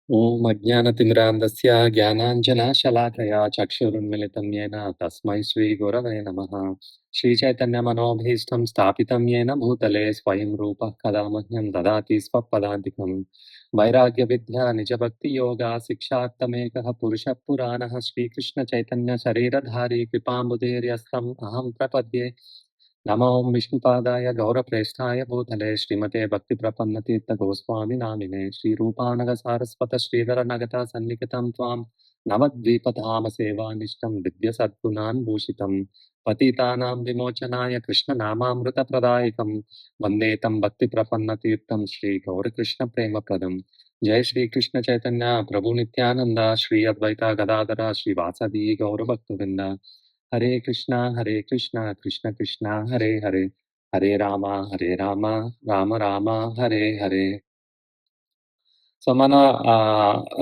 ॐ अज्ञानतिमिरान्धस्य ज्ञानाञ्जनशलाकया चक्षुरुन्मिलितं येन तस्मै श्रीगुरवे नमः। श्रीचैतन्यमनोभीष्टं स्थापितं येन भूतले स्वयं रूपः कदा मह्यं ददाति स्वपदान्तिकम्। वैराग्यविद्या निजभक्तियोगा शिक्षार्थमेकः पुरुषः पुराणः श्रीकृष्णचैतन्यशरीरधारी कृपाम्बुधेर्यस्तम् अहं प्रपद्ये। नमो विष्णुपादाय गौरप्रेष्ठाय भूतले श्रीमते भक्तिप्रपन्नतीर्थगोस्वामी नामिने श्रीरूपानगसारस्वत श्रीधरनगता सन्निकतं त्वां नवद्वीपधाम सेवानिष्टं दिव्यसद्गुणान् भूषितं पतितानां विमोचनाय कृष्णनामामृतप्रदायकं वन्दे तं भक्तिप्रपन्नतीर्थं श्रीगौरकृष्णप्रेमप्रदं। जय श्रीकृष्ण चैतन्य प्रभु नित्यानंद श्री अद्वैता गदाधर श्रीवासदि गौरभक्तवृंद। हरे कृष्णा कृष्ण कृष्ण हरे हरे, हरे రామ రామ రామ హరే హరే. సో మన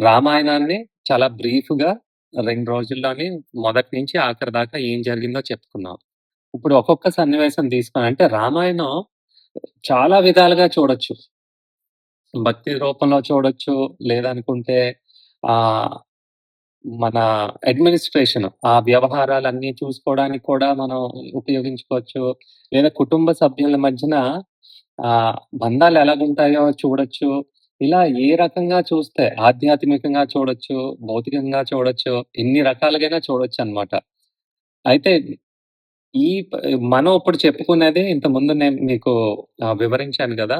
రామాయణాన్ని చాలా బ్రీఫ్‌గా 2 రోజుల్లోని మొదటి నుంచి ఆఖరి దాకా ఏం జరిగిందో చెప్పుకున్నాం. ఇప్పుడు ఒక్కొక్క సన్నివేశం తీసుకొని అంటే రామాయణం చాలా విధాలుగా చూడొచ్చు. భక్తి రూపంలో చూడొచ్చు. లేదనుకుంటే ఆహ్, మన అడ్మినిస్ట్రేషన్ ఆ వ్యవహారాలన్నీ చూసుకోవడానికి కూడా మనం ఉపయోగించుకోవచ్చు. లేదా కుటుంబ సభ్యుల మధ్యన బంధాలు ఎలాగుంటాయో చూడొచ్చు. ఇలా ఏ రకంగా చూస్తే ఆధ్యాత్మికంగా చూడొచ్చు, భౌతికంగా చూడొచ్చు, ఎన్ని రకాలుగైనా చూడొచ్చనమాట. అయితే ఈ ప మనం ఇప్పుడు చెప్పుకునేది ఇంతకుముందు నేను మీకు వివరించాను గదా!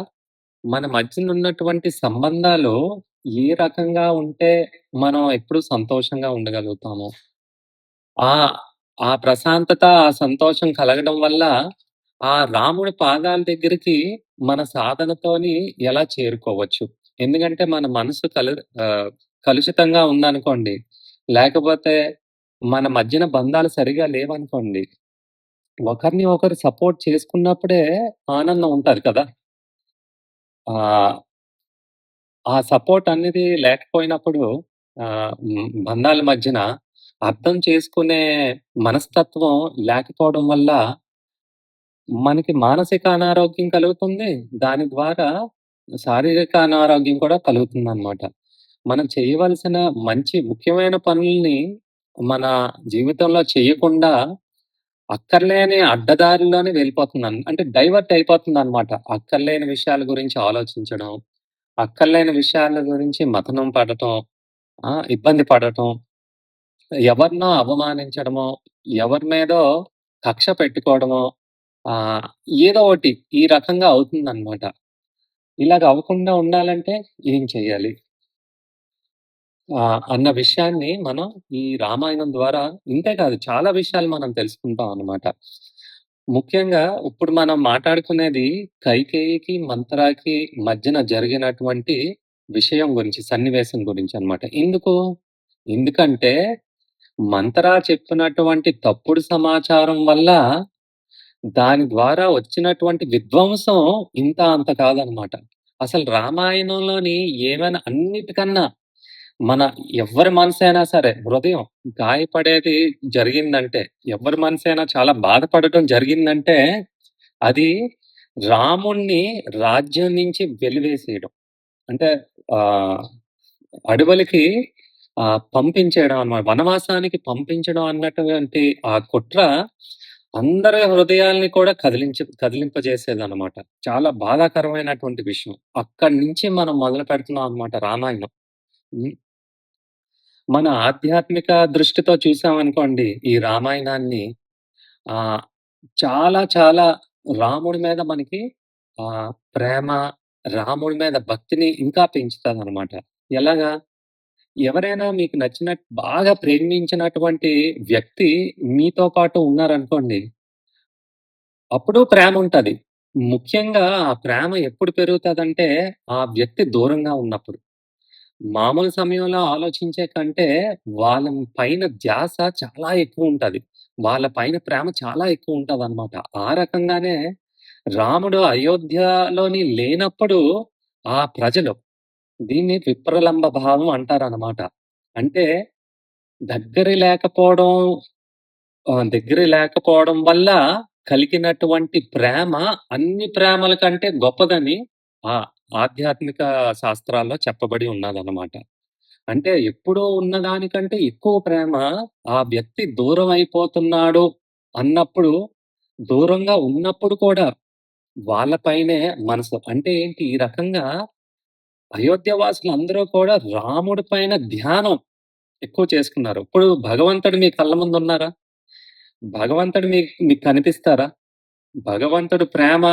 మన మధ్యనున్నటువంటి సంబంధాలు ఏ రకంగా ఉంటే మనం ఎప్పుడు సంతోషంగా ఉండగలుగుతాము. ఆ ఆ ప్రశాంతత, ఆ సంతోషం కలగడం వల్ల ఆ రాముడి పాదాల దగ్గరికి మన సాధనతోని ఎలా చేరుకోవచ్చు. ఎందుకంటే మన మనసు కలుషితంగా ఉందనుకోండి, లేకపోతే మన మధ్యన బంధాలు సరిగా లేవనుకోండి, ఒకరిని ఒకరు సపోర్ట్ చేసుకున్నప్పుడే ఆనందం ఉంటది కదా! ఆహ్, ఆ సపోర్ట్ అనేది లేకపోయినప్పుడు బంధాల మధ్యన అర్థం చేసుకునే మనస్తత్వం లేకపోవడం వల్ల మనకి మానసిక అనారోగ్యం కలుగుతుంది. దాని ద్వారా శారీరక అనారోగ్యం కూడా కలుగుతుందనమాట. మనం చేయవలసిన మంచి ముఖ్యమైన పనుల్ని మన జీవితంలో చేయకుండా అక్కర్లేని అడ్డదారిలోనే వెళ్ళిపోతున్నాను. అంటే డైవర్ట్ అయిపోతుందనమాట. అక్కర్లేని విషయాల గురించి ఆలోచించడం, అక్కర్లేని విషయాల గురించి మథనం పడటం, ఇబ్బంది పడటం, ఎవరినో అవమానించడమో, ఎవరి మీదో కక్ష పెట్టుకోవడమో, ఆహ్, ఏదో ఒకటి ఈ రకంగా అవుతుందనమాట. ఇలాగ అవ్వకుండా ఉండాలంటే ఏం చేయాలి? అన్న విషయాన్ని మనం ఈ రామాయణం ద్వారా ఇంతే కాదు చాలా విషయాలు మనం తెలుసుకుంటాం అన్నమాట. ముఖ్యంగా ఇప్పుడు మనం మాట్లాడుకునేది కైకేయికి, మంతరాకి మధ్యన జరిగినటువంటి విషయం గురించి, సన్నివేశం గురించనమాట. ఎందుకు? ఎందుకంటే మంతరా చెప్పినటువంటి తప్పుడు సమాచారం వల్ల దాని ద్వారా వచ్చినటువంటి విధ్వంసం ఇంత అంత కాదనమాట. అసలు రామాయణంలోని ఏమైనా అన్నిటికన్నా మన ఎవ్వరి మనసైనా సరే హృదయం గాయపడేది జరిగిందంటే, ఎవ్వరి మనసైనా చాలా బాధపడటం జరిగిందంటే, అది రాముడిని రాజ్యం నుంచి వెలివేసేయడం. అంటే ఆహ్, అడవులకి పంపించేయడం అన్నమాట. వనవాసానికి పంపించడం అన్నటువంటి ఆ కుట్ర అందరి హృదయాల్ని కూడా కదిలింపజేసేదనమాట. చాలా బాధాకరమైనటువంటి విషయం. అక్కడి నుంచి మనం మొదలు పెడుతున్నాం అన్నమాట రామాయణం. హ్మ్. మన ఆధ్యాత్మిక దృష్టితో చూసామనుకోండి ఈ రామాయణాన్ని ఆహ్, చాలా చాలా రాముడి మీద మనకి ప్రేమ, రాముడి మీద భక్తిని ఇంకా పెంచుతదనమాట. ఎలాగా? ఎవరైనా మీకు బాగా ప్రేమించినటువంటి వ్యక్తి మీతో పాటు ఉన్నారనుకోండి, అప్పుడు ప్రేముంటది. ముఖ్యంగా ఆ ప్రేమ ఎప్పుడు పెరుగుతదంటే, ఆ వ్యక్తి దూరంగా ఉన్నప్పుడు. మామూలు సమయంలో ఆలోచించే కంటే, వాళ్ళ పైన ధ్యాస చాలా ఎక్కువుంటది. వాళ్ళ పైన ప్రేమ చాలా ఎక్కువుంటదనమాట. ఆ రకంగానే రాముడు అయోధ్యలోని లేనప్పుడు ఆ ప్రజలు దీన్ని విప్రలంబ భావం అంటారనమాట. అంటే దగ్గర లేకపోవడం వల్ల కలిగినటువంటి ప్రేమ అన్ని ప్రేమల కంటే గొప్పదని ఆ ఆధ్యాత్మిక శాస్త్రాల్లో చెప్పబడి ఉన్నాదనమాట. అంటే ఎప్పుడో ఉన్నదానికంటే ఎక్కువ ప్రేమ ఆ వ్యక్తి దూరం అయిపోతున్నాడు అన్నప్పుడు, దూరంగా ఉన్నప్పుడు కూడా వాళ్ళ పైనే మనసు అంటే ఏంటి ఈ రకంగా అయోధ్య వాసులందరూ కూడా రాముడి పైన ధ్యానం ఎక్కువ చేసుకున్నారు. ఇప్పుడు భగవంతుడు మీ కళ్ళ ముందున్నారా? భగవంతుడు మీకు కనిపిస్తారా? భగవంతుడు ప్రేమ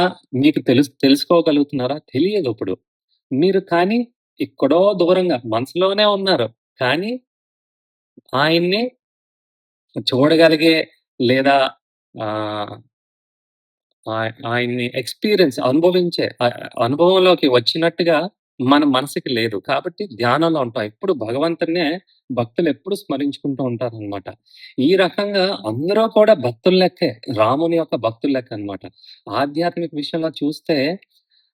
మీకు తెలుసుకోగలుగుతున్నారా? తెలియదిప్పుడు. మీరు కానీ ఎక్కడో దూరంగా మనసులోనే ఉన్నారు. కానీ ఆయన్ని చూడగలిగే లేదా ఆహ్, ఆయన్ని అనుభవించే అనుభవంలోకి వచ్చినట్టుగా మన మనసుకి లేదు. కాబట్టి ధ్యానంలో ఉంటాం. ఎప్పుడు భగవంతుడినే భక్తులెప్పుడు స్మరించుకుంటూ ఉంటారనమాట. ఈ రకంగా అందరూ కూడా భక్తుల లెక్కే. రాముని యొక్క భక్తుల లెక్కనమాట. ఆధ్యాత్మిక విషయంలో చూస్తే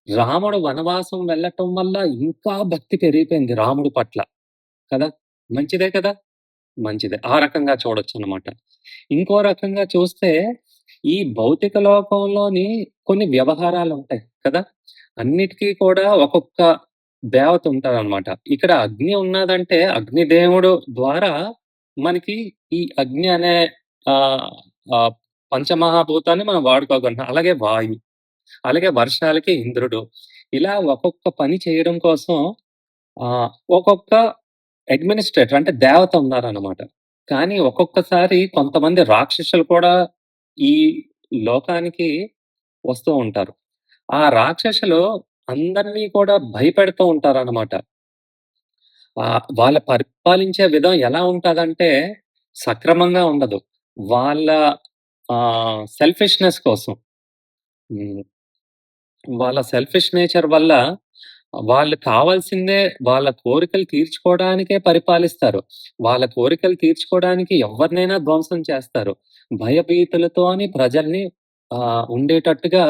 రాముడు వనవాసం వెళ్ళటం వల్ల ఇంకా భక్తి పెరిగిపోయింది రాముడి పట్ల. కదా! మంచిదే కదా! మంచిదే. ఆ రకంగా చూడొచ్చనమాట. ఇంకో రకంగా చూస్తే, ఈ భౌతిక లోకంలోని కొన్ని వ్యవహారాలుంటాయి కదా! అన్నిటికి కూడా ఒక్కొక్క దేవత ఉంటారనమాట. ఇక్కడ అగ్ని ఉన్నాదంటే, అగ్నిదేవుడు ద్వారా మనకి ఈ అగ్ని అనే ఆహ్, ఆహ్, పంచమహాభూతాన్ని మనం వాడుకోగలుగుతాం. అలాగే వాయు, అలాగే వర్షాలకి ఇంద్రుడు. ఇలా ఒక్కొక్క పని చేయడం కోసం ఒక్కొక్క అడ్మినిస్ట్రేటర్ అంటే దేవత ఉన్నారనమాట. కానీ ఒక్కొక్కసారి కొంతమంది రాక్షసులు కూడా ఈ లోకానికి వస్తూ ఉంటారు. ఆ రాక్షసులు అందరిని కూడా భయపెడుతూ ఉంటారనమాట. వాళ్ళ పరిపాలించే విధం ఎలా ఉంటదంటే సక్రమంగా ఉండదు. వాళ్ళ సెల్ఫిష్‌నెస్ కోసం. హ్మ్. వాళ్ళ సెల్ఫిష్ నేచర్ వల్ల వాళ్ళు కావాల్సిందే వాళ్ళ కోరికలు తీర్చుకోవడానికే పరిపాలిస్తారు. వాళ్ళ కోరికలు తీర్చుకోవడానికి ఎవరినైనా ధ్వంసం చేస్తారు. భయభీతులతోని ప్రజల్ని ఉండేటట్టుగా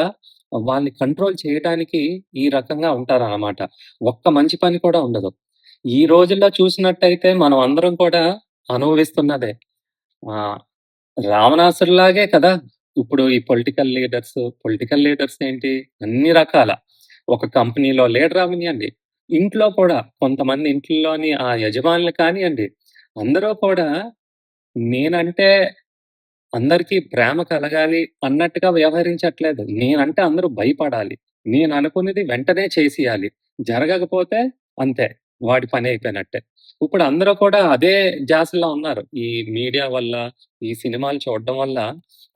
వాళ్ళని కంట్రోల్ చేయటానికి ఈ రకంగా ఉంటారనమాట. ఒక్క మంచి పని కూడా ఉండదు. ఈ రోజుల్లో చూసినట్టయితే మనం అందరం కూడా అనుభవిస్తున్నదే. ఆహ్, రావణాసురులాగే కదా! ఇప్పుడు ఈ పొలిటికల్ లీడర్స్ ఏంటి అన్ని రకాల ఒక కంపెనీలో లీడర్ అవ్వనియండి, ఇంట్లో కూడా కొంతమంది ఇంట్లోని ఆ యజమానులు కానియండి, అందరూ కూడా నేనంటే అందరికీ ప్రేమ కలగాలి అన్నట్టుగా వ్యవహరించట్లేదు. నేనంటే అందరూ భయపడాలి. నేననుకున్నది వెంటనే చేసేయాలి. జరగకపోతే అంతే. వాడి పనయిపోయినట్టే. ఇప్పుడు అందరూ కూడా అదే ధ్యాసలో ఉన్నారు. ఈ మీడియా వల్ల, ఈ సినిమాలు చూడడం వల్ల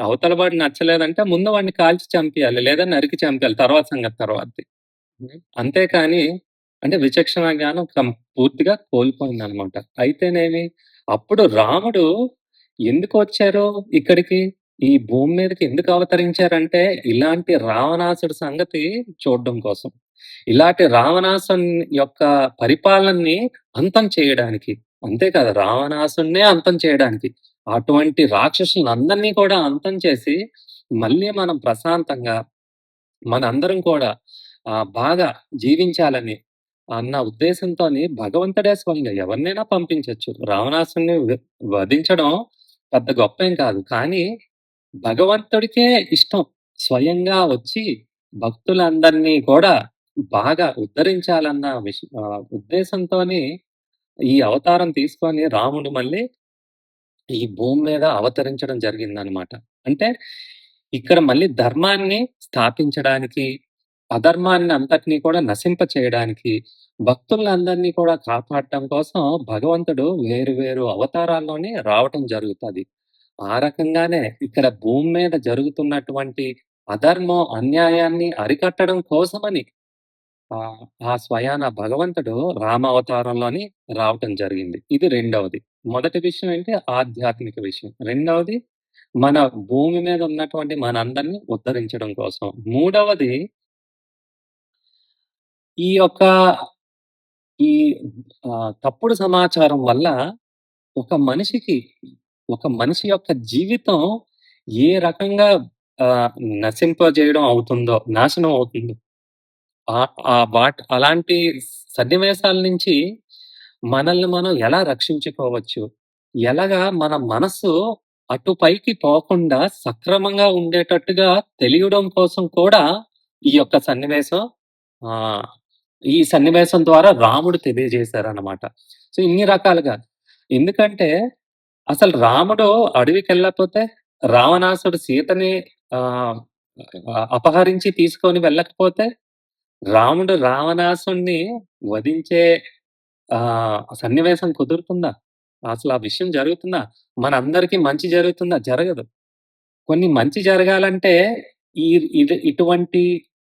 అవతల వాడు నచ్చలేదంటే ముందు వాడిని కాల్చి చంపేయాలి. లేదా నరికి చంపేయాలి. తర్వాత సంగతి తర్వాతది. అంతేకాని అంటే విచక్షణ జ్ఞానం పూర్తిగా కోల్పోయిందనమాట. అయితేనేమి అప్పుడు రాముడు ఎందుకొచ్చారు ఇక్కడికి? ఈ భూమి మీదకి ఎందుకు అవతరించారంటే, ఇలాంటి రావణాసుడి సంగతి చూడడం కోసం. ఇలాంటి రావణాసుని యొక్క పరిపాలనని అంతం చేయడానికి. అంతే కాదు రావణాసుడినే అంతం చేయడానికి. అటువంటి రాక్షసులందరిని కూడా అంతం చేసి, మళ్ళీ మనం ప్రశాంతంగా మనందరం కూడా బాగా జీవించాలని అన్న ఉద్దేశంతోని భగవంతుడే స్వయంగా ఎవరినైనా పంపించొచ్చు. రావణాసురుడిని వధించడం పెద్ద గొప్పేం కాదు. కానీ భగవంతుడికే ఇష్టం స్వయంగా వచ్చి భక్తులందరినీ కూడా బాగా ఉద్ధరించాలన్న ఉద్దేశంతోని ఈ అవతారం తీసుకొని రాముడు మళ్ళీ ఈ భూమి మీద అవతరించడం జరిగిందనమాట. అంటే ఇక్కడ మళ్ళీ ధర్మాన్ని స్థాపించడానికి, అధర్మాన్ని అంతటిని కూడా నశింపచేయడానికి, భక్తులందరినీ కూడా కాపాడటం కోసం భగవంతుడు వేరు వేరు అవతారాల్లోని రావటం జరుగుతది. ఆ రకంగానే ఇక్కడ భూమి మీద జరుగుతున్నటువంటి అధర్మం, అన్యాయాన్ని అరికట్టడం కోసమని ఆ స్వయాన భగవంతుడు రామావతారంలోని రావటం జరిగింది. ఇది రెండవది. మొదటి విషయం ఏంటి ఆధ్యాత్మిక విషయం. రెండవది మన భూమి మీద ఉన్నటువంటి మనందరిని ఉద్ధరించడం కోసం. మూడవది ఈ యొక్క ఈ తప్పుడు సమాచారం వల్ల ఒక మనిషికి ఒక మనిషి యొక్క జీవితం ఏ రకంగా ఆహ్, నశింపజేయడం అవుతుందో, నాశనం అవుతుందో అలాంటి సన్నివేశాల నుంచి మనల్ని మనం ఎలా రక్షించుకోవచ్చు? ఎలాగా మన మనస్సు అటు పైకి పోకుండా సక్రమంగా ఉండేటట్టుగా తెలియడం కోసం కూడా ఈ యొక్క సన్నివేశం ఆహ్, ఈ సన్నివేశం ద్వారా రాముడు తెలియజేశారనమాట. సో, ఇన్ని రకాలుగా. ఎందుకంటే, అసలు రాముడు అడవికెళ్ళకపోతే, రావణాసుడు సీతని ఆహ్, అపహరించి తీసుకొని వెళ్ళకపోతే, రాముడు రావణాసుడిని వధించే సన్నివేశం కుదురుతుందా? అసలా విషయం జరుగుతుందా? మనందరికీ మంచి జరుగుతుందా? జరగదు. కొన్ని మంచి జరగాలంటే ఈ ఇటువంటి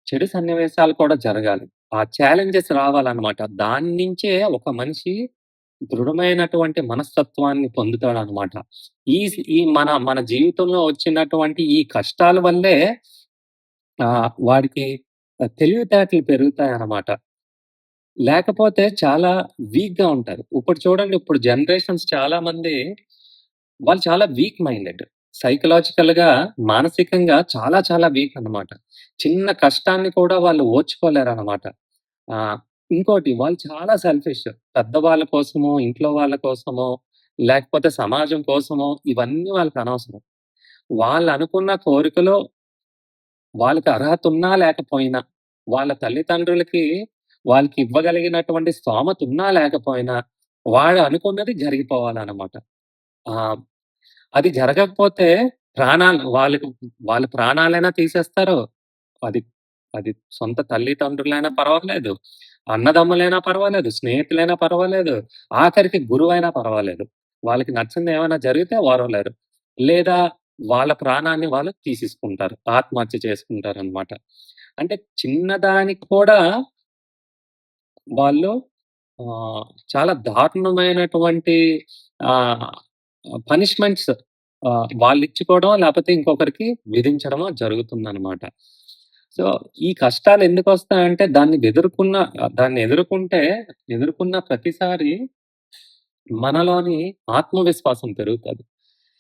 చెడు సన్నివేశాలు కూడా జరగాలి. ఆ ఛాలెంజెస్ రావాలనమాట. దాని నుంచే ఒక మనిషి దృఢమైనటువంటి మనస్తత్వాన్ని పొందుతాడనమాట. ఈ మన మన జీవితంలో వచ్చినటువంటి ఈ కష్టాల వల్లే వాడికి తెలివితేటలు పెరుగుతాయనమాట. లేకపోతే చాలా వీక్‌గా ఉంటారు. ఇప్పుడు చూడండి, ఇప్పుడు జనరేషన్స్ చాలా మంది వాళ్ళు చాలా వీక్ మైండెడ్. సైకలాజికల్‌గా, మానసికంగా చాలా చాలా వీక్ అన్నమాట. చిన్న కష్టాన్ని కూడా వాళ్ళు ఓర్చుకోలేరన్నమాట. ఆహ్, ఇంకోటి వాళ్ళు చాలా సెల్ఫిష్. పెద్దవాళ్ళ కోసమో, ఇంట్లో వాళ్ళ కోసమో, లేకపోతే సమాజం కోసమో ఇవన్నీ వాళ్ళకనవసరం. వాళ్ళనుకున్న కోరికలు వాళ్ళకి అర్హత ఉన్నా లేకపోయినా, వాళ్ళ తల్లిదండ్రులకి వాళ్ళకి ఇవ్వగలిగినటువంటి స్తోమత ఉన్నా లేకపోయినా, వాడు అనుకున్నది జరిగిపోవాలనమాట. ఆహ్, అది జరగకపోతే వాళ్ళ ప్రాణాలైనా తీసేస్తారు. అది అది సొంత తల్లిదండ్రులైనా పర్వాలేదు, అన్నదమ్ములైనా పర్వాలేదు, స్నేహితులైనా పర్వాలేదు, ఆఖరికి గురువైనా పర్వాలేదు. వాళ్ళకి నచ్చింది ఏమైనా జరిగితే ఓర్వలేరు. లేదా వాళ్ళ ప్రాణాన్ని వాళ్ళు తీసేసుకుంటారు. ఆత్మహత్య చేసుకుంటారనమాట. అంటే చిన్నదానికి కూడా వాళ్ళు ఆహ్, చాలా దారుణమైనటువంటి ఆహ్, పనిష్మెంట్స్ వాళ్ళిచ్చుకోవడమో, లేపోతే ఇంకొకరికి విధించడమో జరుగుతుందనమాట. సో, ఈ కష్టాలు ఎందుకొస్తాయంటే దాన్ని ఎదుర్కొన్న ప్రతిసారి మనలోని ఆత్మవిశ్వాసం పెరుగుతది.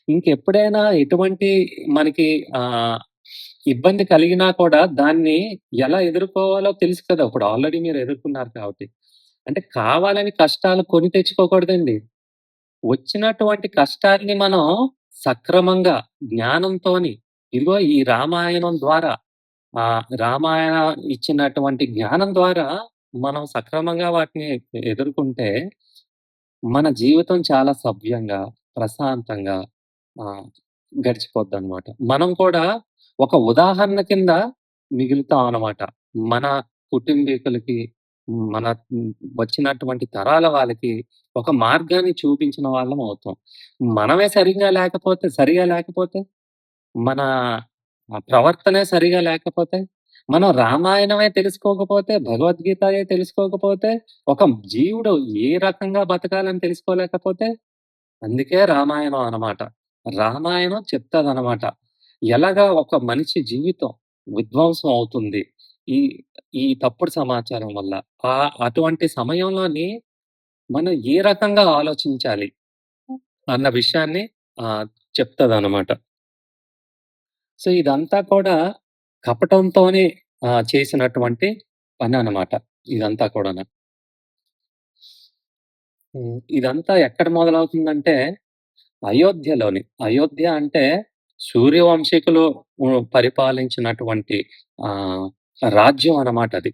ఇంకెప్పుడైనా ఎటువంటి మనకి ఆహ్, ఇబ్బంది కలిగినా కూడా దాన్ని ఎలా ఎదుర్కోవాలో తెలుసు కదా! ఇప్పుడు ఆల్రెడీ మీరు ఎదుర్కొన్నారు కాబట్టి. అంటే కావాలని కష్టాలు కొని తెచ్చుకోకూడదండి. వచ్చినటువంటి కష్టాన్ని మనం సక్రమంగా జ్ఞానంతోని, ఇదిగో ఈ రామాయణం ద్వారా రామాయణ ఇచ్చినటువంటి జ్ఞానం ద్వారా మనం సక్రమంగా వాటిని ఎదుర్కొంటే మన జీవితం చాలా సవ్యంగా, ప్రశాంతంగా ఆహ్, గడిచిపోద్దనమాట. మనం కూడా ఒక ఉదాహరణ కింద మిగులుతాం అనమాట. మన కుటుంబీకులకి, మన వచ్చినటువంటి తరాల వాళ్ళకి ఒక మార్గాన్ని చూపించిన వాళ్ళం అవుతాం. మనమే సరిగా లేకపోతే, మన ప్రవర్తనే సరిగా లేకపోతే, మనం రామాయణమే తెలుసుకోకపోతే, భగవద్గీతయే తెలుసుకోకపోతే, ఒక జీవుడు ఏ రకంగా బతకాలని తెలుసుకోలేకపోతే, అందుకే రామాయణం అనమాట. రామాయణం చెప్తదనమాట. ఎలాగా ఒక మనిషి జీవితం విధ్వంసం అవుతుంది. ఈ ఈ తప్పుడు సమాచారం వల్ల. అటువంటి సమయంలోని మనం ఏ రకంగా ఆలోచించాలి అన్న విషయాన్ని ఆహ్, చెప్తదనమాట. సో, ఇదంతా కూడా కపటంతోనే చేసినటువంటి పననమాట. ఇదంతా కూడాను. ఇదంతా ఎక్కడ మొదలవుతుందంటే అయోధ్య అంటే సూర్యవంశీకులు పరిపాలించినటువంటి ఆహ్, రాజ్యం అన్నమాట అది.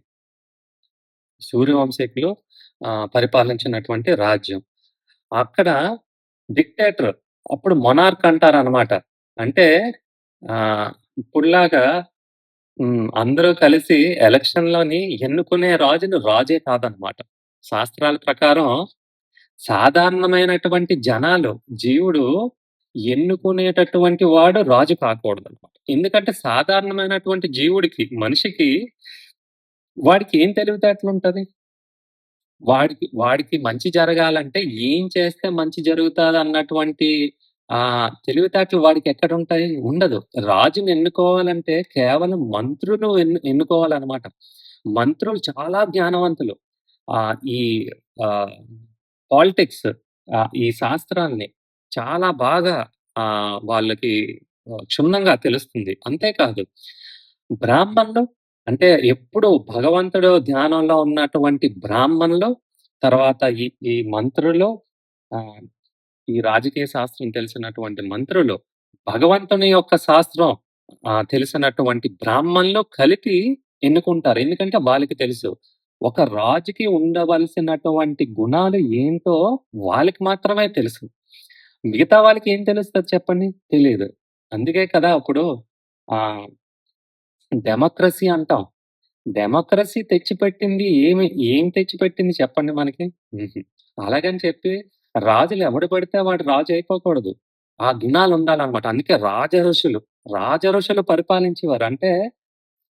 సూర్యవంశీకులు పరిపాలించినటువంటి రాజ్యం. అక్కడ డిక్టేటర్, అప్పుడు మొనార్క్ అంటారనమాట. అంటే ఆహ్, ఇప్పుడులాగా అందరూ కలిసి ఎలక్షన్‌లోని ఎన్నుకునే రాజులు రాజే కాదనమాట. శాస్త్రాల ప్రకారం సాధారణమైనటువంటి జీవుడు ఎన్నుకునేటటువంటి వాడు రాజు కాకూడదనమాట. ఎందుకంటే సాధారణమైనటువంటి మనిషికి వాడికి ఏం తెలివితేటలుంటది? వాడికి మంచి జరగాలంటే ఏం చేస్తే మంచి జరుగుతాదన్నటువంటి తెలివితేటలు వాడికెక్కడుంటాయి? ఉండదు. రాజుని ఎన్నుకోవాలంటే కేవలం మంత్రులు ఎన్నుకోవాలనమాట. మంత్రులు చాలా జ్ఞానవంతులు. ఈ ఆహ్, పాలిటిక్స్ ఈ శాస్త్రాల్ని చాలా బాగా వాళ్ళకి క్షుణ్ణంగా తెలుస్తుంది. అంతేకాదు బ్రాహ్మణులు అంటే ఎప్పుడు భగవంతుడు ధ్యానంలో ఉన్నటువంటి బ్రాహ్మణులు, తర్వాత ఈ ఈ మంత్రులు, ఆహ్, ఈ రాజకీయ శాస్త్రం తెలిసినటువంటి మంత్రులు, భగవంతుని యొక్క శాస్త్రం తెలిసినటువంటి బ్రాహ్మణులు కలిపి ఎన్నుకుంటారు. ఎందుకంటే వాళ్ళకి తెలుసు. ఒక రాజుకి ఉండవలసినటువంటి గుణాలు ఏంటో వాళ్ళకి మాత్రమే తెలుసు. మిగతా వాళ్ళకి ఏం తెలుస్తది చెప్పండి? తెలీదు. అందుకే కదా! ఇప్పుడు ఆహ్, డెమోక్రసీ అంటాం. డెమోక్రసీ తెచ్చిపెట్టింది ఏం తెచ్చిపెట్టింది చెప్పండి మనకి? హుహు. అలాగని చెప్పి రాజులు ఎవడు పడితే వాడు రాజు అయిపోకూడదు. ఆ గుణాలుండాలనమాట. అందుకే రాజఋషులు పరిపాలించేవారు. అంటే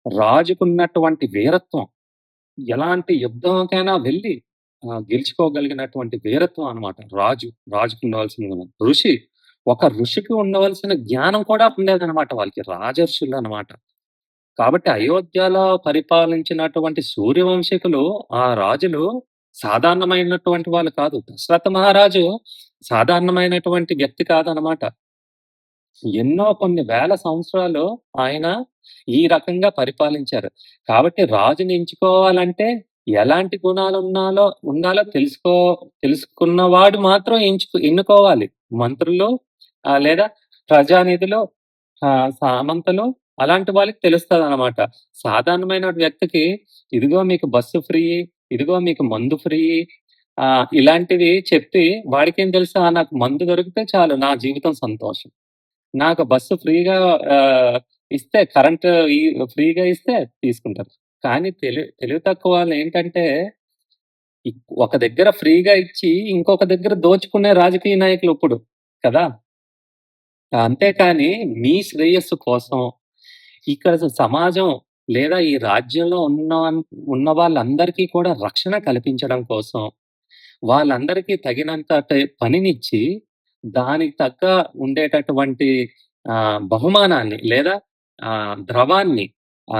రాజుకున్నటువంటి వీరత్వం, ఎలాంటి యుద్ధంకైనా వెళ్లి గెలుచుకోగలిగినటువంటి వీరత్వం అనమాట. రాజుకుండవలసిన గుణం. ఒక ఋషికి ఉండవలసిన జ్ఞానం కూడా ఉండేదనమాట వాళ్ళకి. రాజర్షులనమాట. కాబట్టి అయోధ్యలో పరిపాలించినటువంటి సూర్యవంశీకులు, ఆ రాజులు సాధారణమైనటువంటి వాళ్ళు కాదు. దశరథ మహారాజు సాధారణమైనటువంటి వ్యక్తి కాదనమాట. ఎన్నో కొన్ని వేల సంవత్సరాలు ఆయన ఈ రకంగా పరిపాలించారు. కాబట్టి రాజుని ఎంచుకోవాలంటే ఎలాంటి ఉండాలో తెలుసుకున్నవాడు మాత్రం ఎన్నుకోవాలి. మంత్రులు లేదా ప్రజానిధులు, సామంతులు అలాంటి వాళ్ళకి తెలుస్తదనమాట. సాధారణమైన వ్యక్తికి ఇదిగో మీకు బస్సు ఫ్రీ, ఇదిగో మీకు మందు ఫ్రీ ఇలాంటివి చెప్పి వాడికేం తెలుసు, నాకు మందు దొరికితే చాలు నా జీవితం సంతోషం. నాకు బస్సు ఫ్రీగా ఆహ్, ఇస్తే కరెంటు ఫ్రీగా ఇస్తే తీసుకుంటారు. కానీ తెలివి తక్కువ వాళ్ళేంటంటే, ఇ ఒక దగ్గర ఫ్రీగా ఇచ్చి, ఇంకొక దగ్గర దోచుకునే రాజకీయ నాయకులిప్పుడు కదా! అంతేకాని మీ శ్రేయస్సు కోసం, ఇక్కడ సమాజం లేదా ఈ రాజ్యంలో ఉన్న వాళ్ళందరికీ కూడా రక్షణ కల్పించడం కోసం, వాళ్ళందరికీ తగినంత పనినిచ్చి, దానికి తగ్గ ఉండేటటువంటి బహుమానాన్ని లేదా ద్రవాన్ని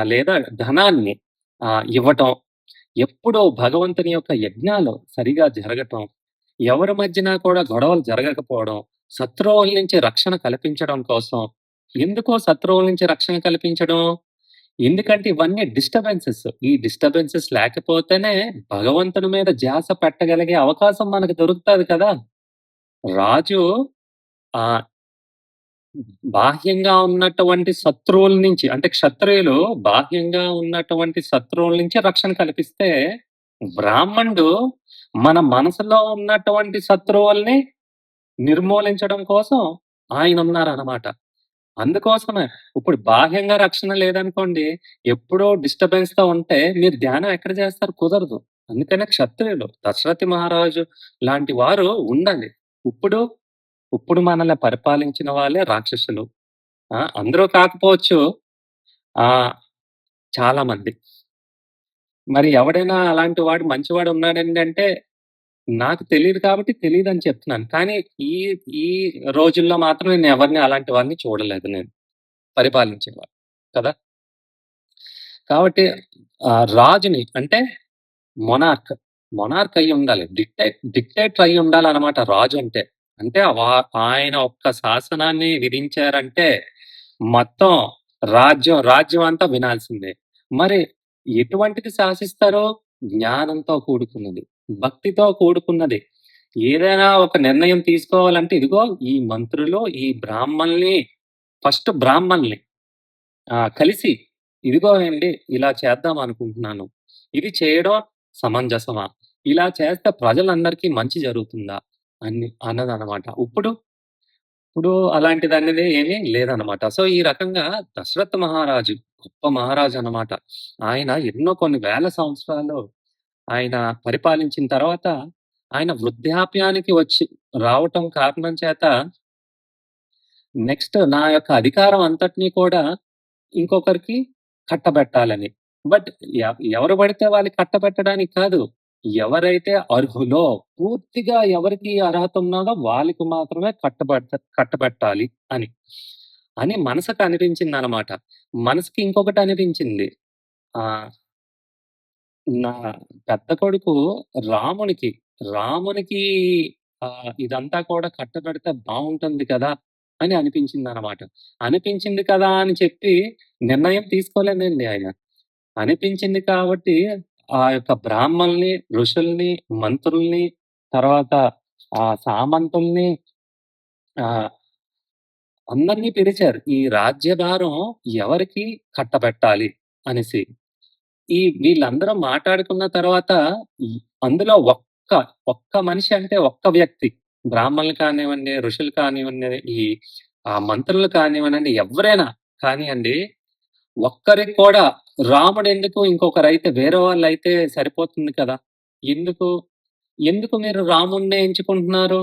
లేదా ధనాన్ని ఇవ్వటం. ఎప్పుడూ భగవంతుని యొక్క యజ్ఞాలు సరిగా జరగటం, ఎవరి మధ్యన కూడా గొడవలు జరగకపోవడం, శత్రువుల నుంచి రక్షణ కల్పించడం కోసం. ఎందుకో శత్రువుల నుంచి రక్షణ కల్పించడం? ఎందుకంటే ఇవన్నీ డిస్టర్బెన్సెస్. ఈ డిస్టర్బెన్సెస్ లేకపోతేనే భగవంతుని మీద ధ్యాస పెట్టగలిగే అవకాశం మనకు దొరుకుతది కదా! రాజు ఆహ్, బాహ్యంగా ఉన్నటువంటి శత్రువుల నుంచి అంటే క్షత్రియులు బాహ్యంగా ఉన్నటువంటి శత్రువుల నుంచి రక్షణ కల్పిస్తే, బ్రాహ్మణుడు మన మనసులో ఉన్నటువంటి శత్రువుల్ని నిర్మూలించడం కోసం ఆయనున్నారనమాట. అందుకోసమే ఇప్పుడు బాహ్యంగా రక్షణ లేదనుకోండి, ఎప్పుడో డిస్టర్బెన్స్‌గా ఉంటే మీరు ధ్యానం ఎక్కడ చేస్తారు? కుదరదు. అందుకనే క్షత్రియులు, దశరథి మహారాజు లాంటి వారు ఉండాలి. ఇప్పుడు, ఇప్పుడు మనల్ని పరిపాలించిన వాళ్ళే రాక్షసులు. అందరూ కాకపోవచ్చు. ఆహ్, చాలా మంది. మరి ఎవడైనా అలాంటి వాడు మంచివాడు ఉన్నాడండి అంటే, నాకు తెలీదు కాబట్టి తెలీదని చెప్తున్నాను. కానీ ఈ ఈ రోజుల్లో మాత్రం నేను ఎవరిని అలాంటి వారిని చూడలేదు నేను. పరిపాలించేవారు. కదా! కాబట్టి రాజుని అంటే మొనార్క్, మొనార్క్ అయ్యుండాలి. డిక్టేటర్ అయ్యుండాలనమాట రాజు అంటే. అంటే ఆయన ఒక్క శాసనాన్ని విధించారంటే మొత్తం రాజ్యం అంతా వినాల్సిందే. మరి ఎటువంటిది శాసిస్తారో? జ్ఞానంతో కూడుకున్నది. భక్తితో కూడుకున్నది. ఏదైనా ఒక నిర్ణయం తీసుకోవాలంటే ఇదిగో ఈ మంత్రులు, ఈ బ్రాహ్మణ్‌ల్ని కలిసి ఇదిగో అండి ఇలా చేద్దాం అనుకుంటున్నాను. ఇది చేయడం సమంజసమా? ఇలా చేస్తే ప్రజలందరికీ మంచి జరుగుతుందా? అన్నదనమాట. ఇప్పుడు అలాంటిదనేది ఏమీ లేదనమాట. సో, ఈ రకంగా దశరథ మహారాజు గొప్ప మహారాజనమాట. ఆయన ఎన్నో కొన్ని వేల సంవత్సరాలు ఆయన పరిపాలించిన తర్వాత ఆయన వృద్ధాప్యానికి రావటం కారణం చేత నెక్స్ట్ నా యొక్క అధికారం అంతటిని కూడా ఇంకొకరికి కట్టబెట్టాలని. బట్ ఎవరు పడితే వాళ్ళకి కట్టబెట్టడానికి కాదు. ఎవరైతే అర్హులో, పూర్తిగా ఎవరికి అర్హత ఉన్నదో వాళ్ళకి మాత్రమే కట్టబెట్టాలి అని. అని మనసుకు అనిపించిందనమాట. మనసుకి ఇంకొకటి అనిపించింది. ఆహ్, నా పెద్ద కొడుకు రామునికి, రామునికి ఇదంతా కూడా కట్టబెడితే బావుంటుంది కదా! అని అనిపించిందనమాట. అనిపించింది కదా! అని చెప్పి నిర్ణయం తీసుకోలేదండి ఆయన. అనిపించింది కాబట్టి ఆ యొక్క బ్రాహ్మణుల్ని, ఋషుల్ని, మంత్రుల్ని, తర్వాత సామంతుల్ని ఆహ్, అందరిని పిలిచారు. ఈ రాజ్యభారం ఎవరికి కట్టబెట్టాలి అనేసి. వీళ్ళందరూ మాట్లాడుకున్న తర్వాత ఈ అందులో ఒక్క మనిషి అంటే ఒక్క వ్యక్తి బ్రాహ్మణులు కానివ్వండి, ఋషులు కానివ్వండి, మంత్రులు కానివ్వనండి, ఎవ్వరైనా కానియండి, ఒక్కరికి కూడా రాముడెందుకు ఇంకొకరైతే వేరే వాళ్ళైతే సరిపోతుంది కదా! ఎందుకు? ఎందుకు మీరు రాముడినే ఎంచుకుంటున్నారు?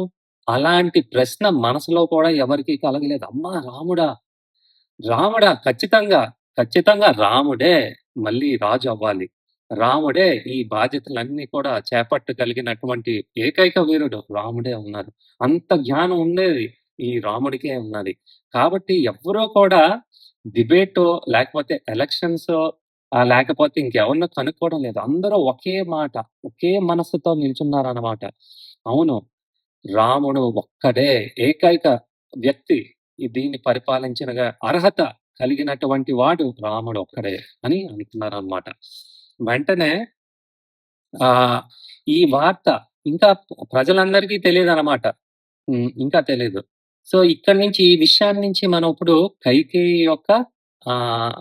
అలాంటి ప్రశ్న మనసులో కూడా ఎవరికీ కలగలేదు. అమ్మా! రాముడా? రాముడా? ఖచ్చితంగా రాముడే మళ్ళీ రాజు అవ్వాలి. రాముడే ఈ బాధ్యతలన్నీ కూడా చేపట్టగలిగినటువంటి ఏకైక వీరుడు రాముడే ఉన్నారు. అంత జ్ఞానం ఉండేది ఈ రాముడికే ఉన్నది. కాబట్టి ఎవ్వరూ కూడా డిబేటో, లేకపోతే ఎలక్షన్సో లేకపోతే ఇంకెవరినో కనుక్కోవడం లేదు. అందరూ ఒకే మాట, ఒకే మనస్సుతో నిల్చున్నారనమాట. అవును. రాముడు ఒక్కడే ఏకైక వ్యక్తి దీన్ని పరిపాలించనగా అర్హత కలిగినటువంటి వాడు రాముడొక్కడే అని అంటున్నారనమాట. వెంటనే ఆహ్, ఈ వార్త ఇంకా ప్రజలందరికీ తెలీదనమాట. ఇంకా తెలీదు. సో, ఇక్కడి నుంచి ఈ విషయాన్ని నుంచి మనం ఇప్పుడు కైకేయి యొక్క ఆహ్,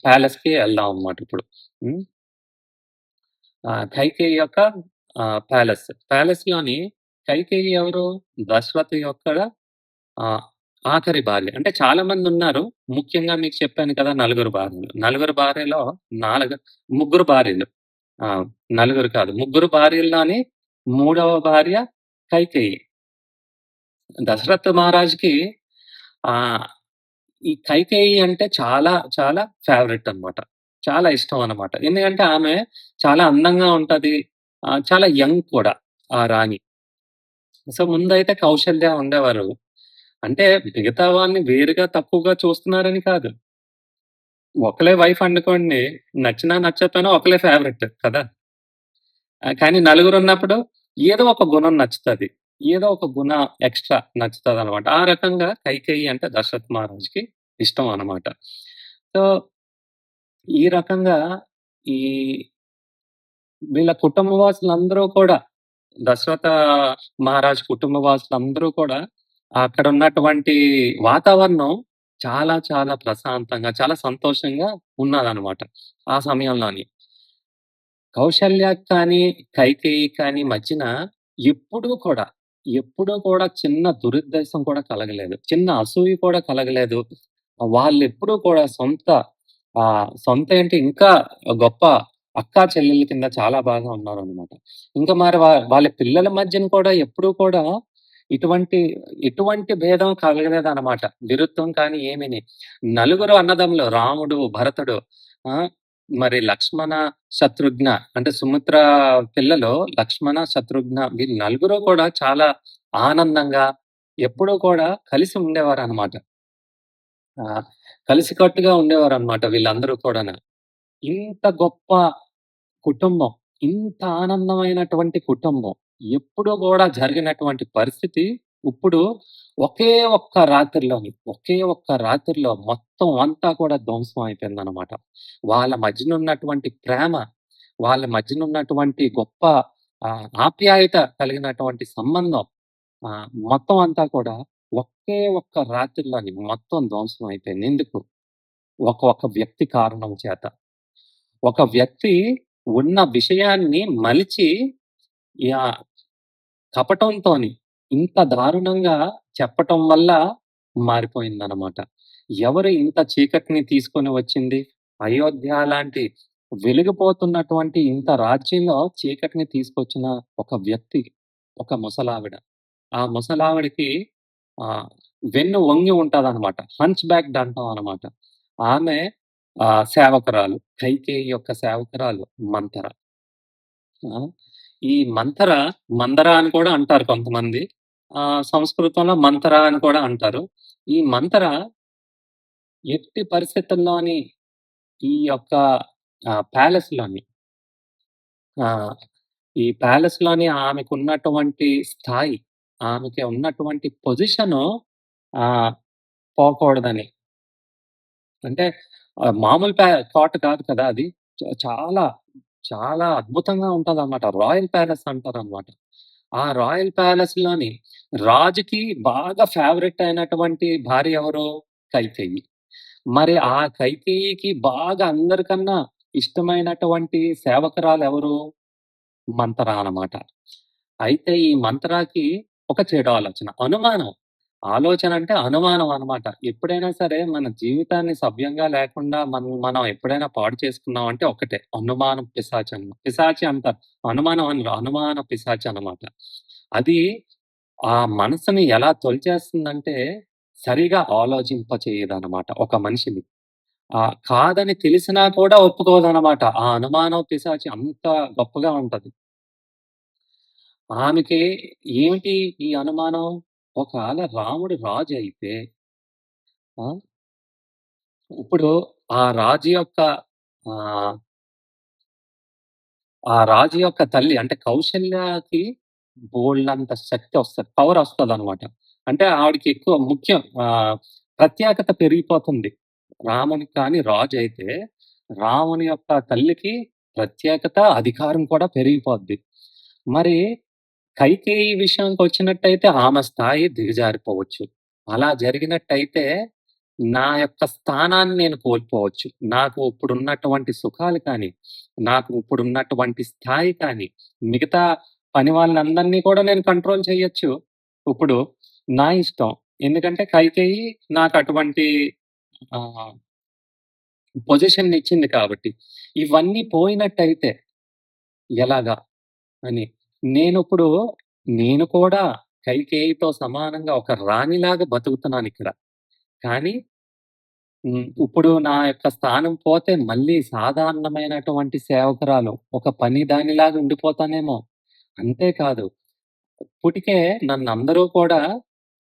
ప్యాలెస్‌కి ఎళ్దాం అన్నమాట ఇప్పుడు. హ్మ్. కైకేయి యొక్క ప్యాలెస్. ప్యాలెస్‌లోని కైకేయి ఎవరు? దశరథ యొక్క ఆహ్, ఆఖరి భార్య. అంటే చాలా మందున్నారు. ముఖ్యంగా మీకు చెప్పాను కదా! నలుగురు భార్యలు. నలుగురు భార్యలో నాలుగు ముగ్గురు భార్యలు. ఆ! నలుగురు కాదు. ముగ్గురు భార్యల్లోని మూడవ భార్య కైకేయి. దశరథ మహారాజుకి ఆహ్, ఈ కైకేయి అంటే చాలా, చాలా ఫేవరెట్ అన్నమాట. చాలా ఇష్టం అన్నమాట. ఎందుకంటే ఆమె చాలా అందంగా ఉంటది. చాలా యంగ్ కూడా ఆ రాణి. సో, ముందైతే కౌశల్య ఉండేవారు. అంటే మిగతా వాళ్ళని వేరుగా తక్కువగా చూస్తున్నారని కాదు. ఒకలే వైఫ్ అనుకోండి. నచ్చినా నచ్చకపోయినా ఒకలే ఫేవరెట్ కదా! కానీ నలుగురున్నప్పుడు ఏదో ఒక గుణం నచ్చుతది. ఏదో ఒక ఎక్స్‌ట్రా నచ్చుతదనమాట. ఆ రకంగా కైకేయి అంటే దశరథ్ మహారాజుకి ఇష్టం అనమాట. సో, ఈ రకంగా ఈ వీళ్ళ కుటుంబ వాసులందరూ కూడా దశరథ మహారాజు కుటుంబ వాసులందరూ కూడా అక్కడున్నటువంటి వాతావరణం చాలా చాలా ప్రశాంతంగా, చాలా సంతోషంగా ఉన్నదనమాట. ఆ సమయంలోని. కౌశల్య కానీ, కైకేయి కానీ మధ్యన ఎప్పుడూ కూడా, ఎప్పుడూ కూడా చిన్న దురుద్దేశం కూడా కలగలేదు. చిన్న అసూయ కూడా కలగలేదు. వాళ్ళెప్పుడూ కూడా సొంత ఏంటి ఇంకా గొప్ప అక్కా చెల్లెల కింద చాలా బాగా ఉన్నారనమాట. ఇంకా మరి వాళ్ళ పిల్లల మధ్యన కూడా ఎప్పుడూ కూడా ఇటువంటి, ఎటువంటి భేదం కలగలేదనమాట. విరుద్ధం కానీ ఏమీని. నలుగురు అన్నదమ్ములు రాముడు, భరతుడు, ఆ! మరి లక్ష్మణ, శత్రుఘ్న అంటే సుమిత్ర పిల్లలు లక్ష్మణ, శత్రుఘ్న వీళ్ళు నలుగురు కూడా చాలా ఆనందంగా ఎప్పుడూ కూడా కలిసి ఉండేవారనమాట. ఆ! కలిసికట్టుగా ఉండేవారనమాట వీళ్ళందరూ కూడాను. ఇంత గొప్ప కుటుంబం, ఇంత ఆనందమైనటువంటి కుటుంబం ఎప్పుడూ గూడా జరిగినటువంటి పరిస్థితి ఇప్పుడు ఒకే ఒక్క రాత్రిలో మొత్తం అంతా కూడా ధ్వంసం అయిపోయిందనమాట. వాళ్ళ మధ్యనున్నటువంటి ప్రేమ, వాళ్ళ మధ్యనున్నటువంటి గొప్ప ఆప్యాయత కలిగినటువంటి సంబంధం మొత్తం అంతా కూడా ఒకే ఒక్క రాత్రిలోని మొత్తం ధ్వంసం అయిపోయింది. ఎందుకు? ఒక వ్యక్తి కారణం చేత. ఒక వ్యక్తి ఉన్న విషయాన్ని మలిచి యాహ్! కపటంతోని ఇంత దారుణంగా చెప్పటం వల్ల మారిపోయిందనమాట. ఎవరు ఇంత చీకటిని తీసుకొని వచ్చింది? అయోధ్య లాంటి వెలిగిపోతున్నటువంటి ఇంత రాజ్యంలో చీకటిని తీసుకొచ్చిన ఒక వ్యక్తి, ఒక ముసలావిడ. ఆ ముసలావిడకి ఆహ్, వెన్ను వంగి ఉంటదనమాట. హంచ్ బ్యాక్డ్ అంటాం అనమాట. ఆమె సేవకురాలు. కైకేయి యొక్క సేవకురాలు మంతర. ఆ! ఈ మందర అని కూడా అంటారు కొంతమంది. సంస్కృతంలో మంతర అని కూడా అంటారు. ఈ మంతర ఎట్టి పరిస్థితుల్లోని ఈ యొక్క ప్యాలెస్‌లోని ఆహ్, ఈ ప్యాలెస్‌లోని ఆమెకున్నటువంటి స్థాయి, ఆమెకి ఉన్నటువంటి పొజిషను ఆహ్, పోకూడదని. అంటే మామూలు కోట కాదు కదా అది. చాలా, చాలా అద్భుతంగా ఉంటదనమాట. రాయల్ ప్యాలెస్ అంటారనమాట. ఆ రాయల్ ప్యాలెస్‌లోని రాజుకి బాగా ఫేవరెట్ అయినటువంటి భార్య ఎవరు? కైకేయి. మరి ఆ కైకేయికి బాగా అందరికన్నా ఇష్టమైనటువంటి సేవకురాలెవరు? మంతర అనమాట. అయితే ఈ మంతరాకి ఒక చెడు ఆలోచన. అనుమానం. ఆలోచన అంటే అనుమానం అనమాట. ఎప్పుడైనా సరే మన జీవితాన్ని సవ్యంగా లేకుండా మనం ఎప్పుడైనా పాడు చేసుకున్నామంటే ఒక్కటే అనుమానం పిశాచి అంటారు. అనుమానం అనరు. అనుమాన పిశాచి అనమాట. అది ఆ మనసుని ఎలా తొలిచేస్తుందంటే సరిగా ఆలోచింపచేయదనమాట ఒక మనిషిని. కాదని తెలిసినా కూడా ఒప్పుకోదనమాట. ఆ అనుమానం పిశాచి అంత గొప్పగా ఉంటది. ఆమెకి ఏమిటి ఈ అనుమానం? ఒకాళ రాముడు రాజయితే ఆ! ఇప్పుడు ఆ రాజు యొక్క ఆహ్, ఆ రాజు యొక్క తల్లి అంటే కౌసల్యకి బోలెడంత శక్తి ఒస్తది. పవరొస్తదనమాట. అంటే ఆవిడకి ఎక్కువ ముఖ్యం ప్రత్యేకత పెరిగిపోతుంది. రామునికి కానీ రాజయితే, రాముని యొక్క తల్లికి ప్రత్యేకత, అధికారం కూడా పెరిగిపోద్ది. మరి కైకేయి విషయానికొచ్చినట్టయితే ఆమె స్థాయి దిగజారిపోవచ్చు. అలా జరిగినట్టయితే నా యొక్క స్థానాన్ని నేను కోల్పోవచ్చు. నాకు ఇప్పుడున్నటువంటి సుఖాలు కానీ, నాకు ఇప్పుడున్నటువంటి స్థాయి కానీ, మిగతా పని వాళ్ళందరిని కూడా నేను కంట్రోల్ చేయొచ్చు. ఇప్పుడు నా ఇష్టం. ఎందుకంటే కైకేయి నాకటువంటి ఆహ్, పొజిషన్‌నిచ్చింది కాబట్టి. ఇవన్నీ పోయినట్టయితే ఎలాగా అని. నేనిప్పుడు నేను కూడా కైకేయితో సమానంగా ఒక రాణిలాగా బతుకుతున్నానిక్కడ. కానీ ఇప్పుడు నా యొక్క స్థానం పోతే మళ్ళీ సాధారణమైనటువంటి సేవకురాలు, ఒక పని దానిలాగా ఉండిపోతానేమో. అంతేకాదు, ఇప్పటికే నన్నందరూ కూడా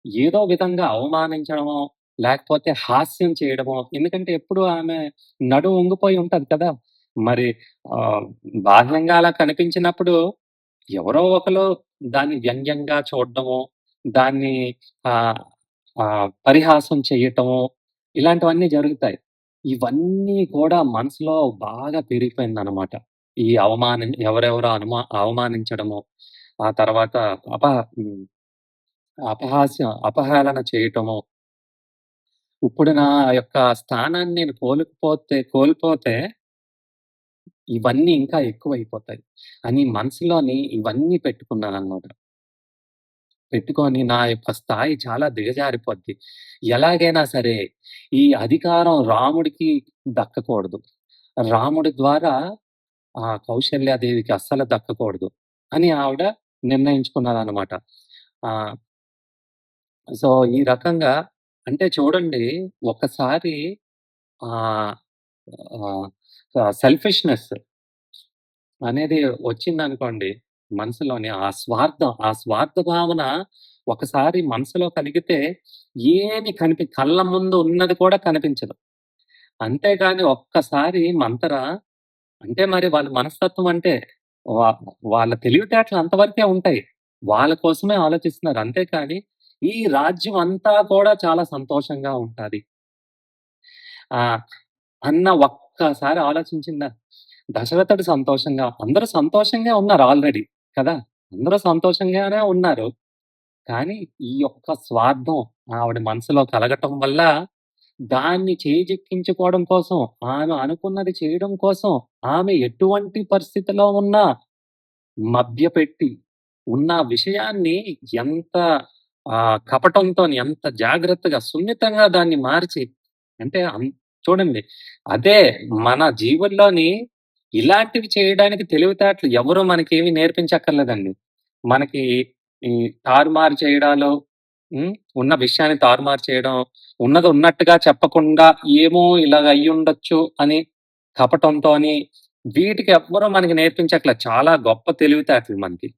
ఏదో విధంగా అవమానించడమో, లేకపోతే హాస్యం చేయడమో ఎందుకంటే ఎప్పుడు ఆమె నడుము వంగిపోయి ఉంటది కదా! మరి ఆహ్, బాహ్యంగా అలా కనిపించినప్పుడు ఎవరో ఒకళ్ళు దాన్ని వ్యంగ్యంగా చూడడమో, దాన్ని ఆహ్, పరిహాసం చేయటమో ఇలాంటివన్నీ జరుగుతాయి. ఇవన్నీ కూడా మనసులో బాగా పెరిగిపోయిందనమాట. ఈ ఎవరెవరో అవమానించడము, ఆ తర్వాత అప హ్మ్. అపహేళన చేయటము. ఇప్పుడు నా యొక్క స్థానాన్ని నేను కోల్పోతే ఇవన్నీ ఇంకా ఎక్కువైపోతాయి అని మనసులోని ఇవన్నీ పెట్టుకున్నాననమాట. పెట్టుకొని నా యొక్క స్థాయి చాలా దిగజారిపోద్ది. ఎలాగైనా సరే ఈ అధికారం రాముడికి దక్కకూడదు. రాముడి ద్వారా కౌశల్యాదేవికి అస్సలు దక్కకూడదు అని ఆవిడ నిర్ణయించుకున్నారనమాట. ఆహ్, సో, ఈ రకంగా అంటే చూడండి ఒకసారి ఆహ్, ఆహ్, సెల్ఫిష్‌నెస్ అనేది వచ్చిందనుకోండి మనసులోని ఆ స్వార్థ భావన ఒకసారి మనసులో కలిగితే ఏమి కళ్ళ ముందు ఉన్నది కూడా కనిపించదు. అంతేగాని ఒక్కసారి మంతర అంటే మరి వాళ్ళ మనస్తత్వం అంటే వా వాళ్ళ తెలివితేటలు అంతవరకే ఉంటాయి. వాళ్ళ కోసమే ఆలోచిస్తున్నారు. అంతేకాని ఈ రాజ్యం అంతా కూడా చాలా సంతోషంగా ఉంటాది. ఆహ్, అన్న ఒక్కసారి ఆలోచించిందా? దశరథుడు సంతోషంగా అందరూ సంతోషంగా ఉన్నారు ఆల్రెడీ కదా! అందరూ సంతోషంగానే ఉన్నారు. కానీ ఈ యొక్క స్వార్థం ఆవిడ మనసులో కలగటం వల్ల దాన్ని చేజిక్కించుకోవడం కోసం, ఆమె అనుకున్నది చేయడం కోసం, ఆమె ఎటువంటి పరిస్థితిలో ఉన్నా మభ్యపెట్టి, ఉన్న విషయాన్ని ఎంత కపటంతోని, ఎంత జాగ్రత్తగా, సున్నితంగా దాన్ని మార్చి అంటే చూడండి. అదే మన జీవుల్లోని ఇలాంటివి చేయడానికి తెలివితేటలు ఎవరు మనకేమి నేర్పించక్కర్లేదండి. మనకి ఈ తారుమారు చేయడాలు, హ్మ్. ఉన్న విషయాన్ని తారుమారు చేయడం, ఉన్నది ఉన్నట్టుగా చెప్పకుండా ఏమో ఇలాగ అయ్యుండొచ్చు అని కపటంతోని వీటికి ఎవ్వరు మనకి నేర్పించట్లేదు. చాలా గొప్ప తెలివితేటలు మనకి.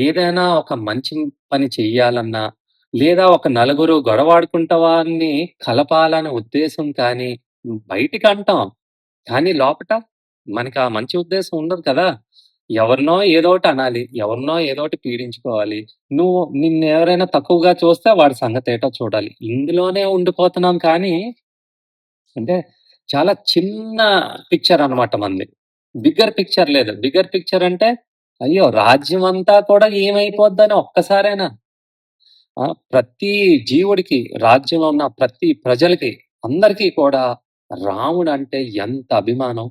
ఏదైనా ఒక మంచి పని చెయ్యాలన్నా, లేదా ఒక నలుగురు గొడవాడుకుంట వారిని కలపాలనే ఉద్దేశం కానీ, బయటికంటాం. కానీ లోపట మనకా మంచి ఉద్దేశం ఉండదు కదా! ఎవరినో ఏదోకటి అనాలి. ఎవరినో ఏదోకటి పీడించుకోవాలి. నిన్నెవరైనా తక్కువగా చూస్తే వాడి సంగతేటో చూడాలి. ఇందులోనే ఉండిపోతున్నాం కానీ అంటే చాలా చిన్న పిక్చర్ అన్నమాట మనది. బిగ్గర్ పిక్చర్ లేదు. బిగ్గర్ పిక్చర్ అంటే అయ్యో! రాజ్యమంతా కూడా ఏమైపోద్దని ఒక్కసారేనా ప్రతి జీవుడికి రాజ్యంలో ఉన్న ప్రతి ప్రజలకి అందరికీ కూడా రాముడంటే ఎంత అభిమానం.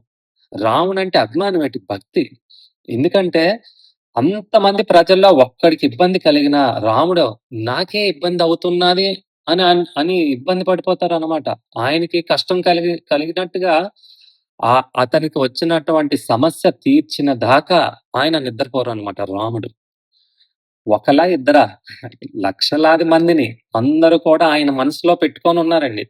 రాముడంటే అభిమానం ఏంటి భక్తి. ఎందుకంటే అంతమంది ప్రజల్లో ఒక్కడికి ఇబ్బంది కలిగినా రాముడు నాకే ఇబ్బందవుతున్నది అని ఇబ్బంది పడిపోతారనమాట. ఆయనకి కష్టం కలిగినట్టుగా అతనికి వచ్చినటువంటి సమస్య తీర్చిన దాకా ఆయన నిద్రపోరనమాట రాముడు. ఒకలా, ఇద్దరా? లక్షలాది మందిని అందరూ కూడా ఆయన మనసులో పెట్టుకొనున్నారండి.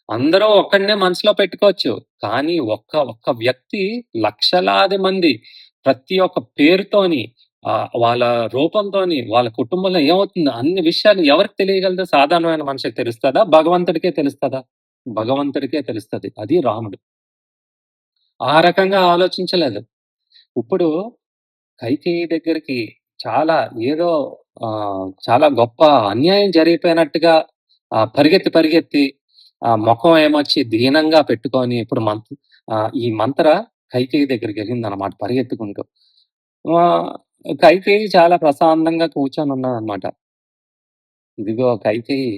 అందరూ ఒక్కడినే మనసులో పెట్టుకోవచ్చు. కానీ ఒక్క వ్యక్తి లక్షలాది మంది ప్రతి ఒక్క పేరుతోని వాళ్ళ రూపంతోని, వాళ్ళ కుటుంబంలో ఏమవుతుందో అన్ని విషయాలు ఎవరికి తెలియగలదు? సాధారణమైన మనిషికి తెలుస్తదా? భగవంతుడికే తెలుస్తదా? భగవంతుడికే తెలుస్తది. అది రాముడు. ఆ రకంగా ఆలోచించలేదు. ఇప్పుడు కైకేయి దగ్గరికి చాలా ఏదో చాలా గొప్ప అన్యాయం జరిగిపోయినట్టుగా పరిగెత్తి మొఖం ఏమొచ్చి దీనంగా పెట్టుకొని ఇప్పుడు ఈ మంతర కైకేయి దగ్గరికెళ్ళిందనమాట పరిగెత్తుకుంటూ. ఆహ్, కైకేయి చాలా ప్రశాంతంగా కూర్చొనున్నదనమాట. "ఇదిగో కైకేయి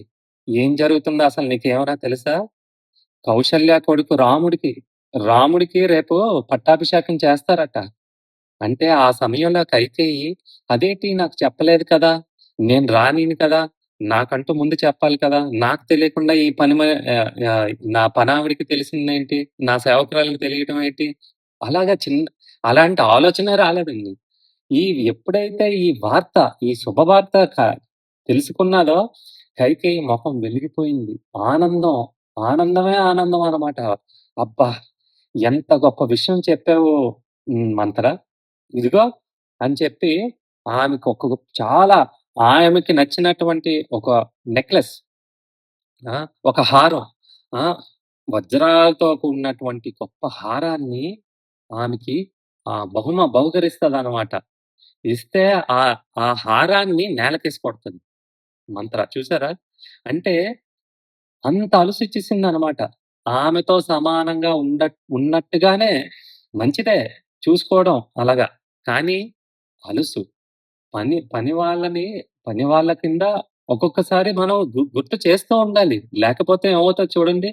ఏం జరుగుతుందో అసలు నీకేమైనా తెలుసా? కౌసల్య కొడుకు రాముడికి రేపు పట్టాభిషేకం చేస్తారట." అంటే ఆ సమయంలో కైకేయి, "అదేంటి నాకు చెప్పలేదు కదా! నేను రానీను కదా! నాకంటూ ముందు చెప్పాలి కదా! నాకు తెలియకుండా ఈ పని నా పనావిడకి తెలిసిందేంటి? నా సేవకురాలికి తెలియటం ఏంటి?" అలాగా అలాంటి ఆలోచనే రాలేదండి. ఈ ఎప్పుడైతే ఈ వార్త, ఈ శుభవార్త తెలుసుకున్నాదో కైకేయి మొఖం వెలిగిపోయింది. ఆనందం, ఆనందమే ఆనందం అన్నమాట. "అబ్బా! ఎంత గొప్ప విషయం చెప్పావు మంతర. ఇదిగో" అని చెప్పి ఆమెకు చాలా ఆమెకి నచ్చినటువంటి ఒక నెక్లెస్, ఆ! ఒక హారం, ఆ! వజ్రాలతో కూడినటువంటి గొప్ప హారాన్ని ఆమెకి బహుకరిస్తదనమాట. ఇస్తే ఆహ్, ఆ హారాన్ని నేలకేసి కొడతది మంత్ర. చూసారా? అంటే అంత అలుసిచ్చేసిందనమాట. ఆమెతో సమానంగా ఉన్నట్టుగానే మంచిదే చూసుకోవడం అలాగా. కానీ అలుసు. పని వాళ్ళని పని వాళ్ళ కింద ఒక్కొక్కసారి మనం గుర్తు చేస్తూ ఉండాలి. లేకపోతే ఏమవుతది చూడండి.